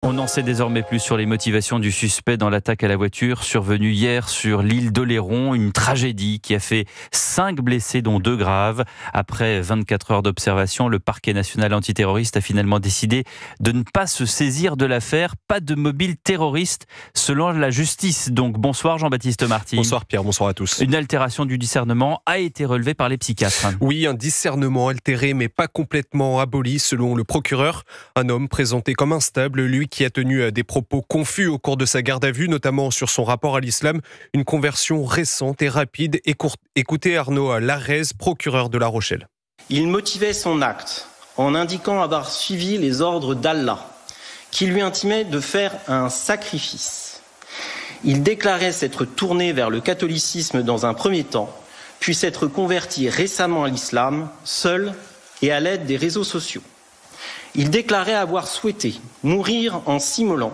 On en sait désormais plus sur les motivations du suspect dans l'attaque à la voiture survenue hier sur l'île d'Oléron. Une tragédie qui a fait 5 blessés, dont 2 graves. Après 24 heures d'observation, le parquet national antiterroriste a finalement décidé de ne pas se saisir de l'affaire. Pas de mobile terroriste selon la justice. Donc bonsoir Jean-Baptiste Marty. Bonsoir Pierre, bonsoir à tous. Une altération du discernement a été relevée par les psychiatres. Oui, un discernement altéré mais pas complètement aboli selon le procureur. Un homme présenté comme instable, lui qui a tenu des propos confus au cours de sa garde à vue, notamment sur son rapport à l'islam. Une conversion récente et rapide. Écoutez Arnaud Larrez, procureur de La Rochelle. Il motivait son acte en indiquant avoir suivi les ordres d'Allah, qui lui intimait de faire un sacrifice. Il déclarait s'être tourné vers le catholicisme dans un premier temps, puis s'être converti récemment à l'islam, seul et à l'aide des réseaux sociaux. Il déclarait avoir souhaité mourir en s'immolant,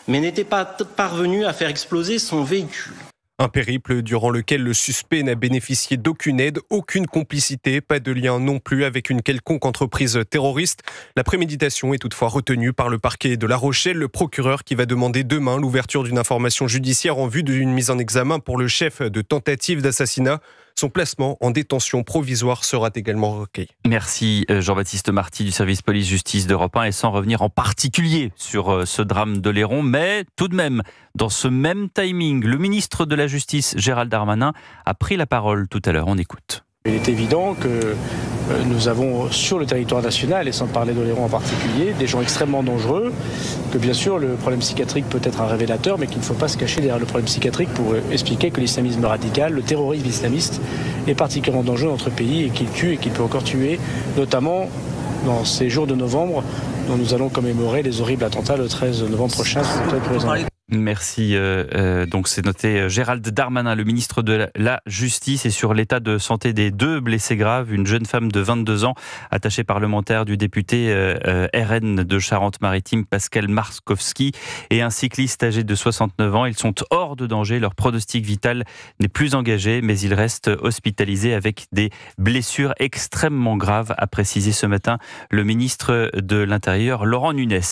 mais n'était pas parvenu à faire exploser son véhicule. Un périple durant lequel le suspect n'a bénéficié d'aucune aide, aucune complicité, pas de lien non plus avec une quelconque entreprise terroriste. La préméditation est toutefois retenue par le parquet de La Rochelle, le procureur qui va demander demain l'ouverture d'une information judiciaire en vue d'une mise en examen pour le chef de tentative d'assassinat. Son placement en détention provisoire sera également requis. Merci Jean-Baptiste Marty du service police-justice d'Europe 1, et sans revenir en particulier sur ce drame d'Oléron, mais tout de même, dans ce même timing, le ministre de la Justice, Gérald Darmanin, a pris la parole tout à l'heure. On écoute. Il est évident que nous avons sur le territoire national, et sans parler d'Oléron en particulier, des gens extrêmement dangereux, que bien sûr le problème psychiatrique peut être un révélateur, mais qu'il ne faut pas se cacher derrière le problème psychiatrique pour expliquer que l'islamisme radical, le terrorisme islamiste est particulièrement dangereux dans notre pays et qu'il tue et qu'il peut encore tuer, notamment dans ces jours de novembre dont nous allons commémorer les horribles attentats le 13 novembre prochain. Merci. Donc c'est noté Gérald Darmanin, le ministre de la Justice, et sur l'état de santé des 2 blessés graves, une jeune femme de 22 ans, attachée parlementaire du député RN de Charente-Maritime, Pascal Marskowski, et un cycliste âgé de 69 ans. Ils sont hors de danger, leur pronostic vital n'est plus engagé, mais ils restent hospitalisés avec des blessures extrêmement graves, a précisé ce matin le ministre de l'Intérieur, Laurent Nunez.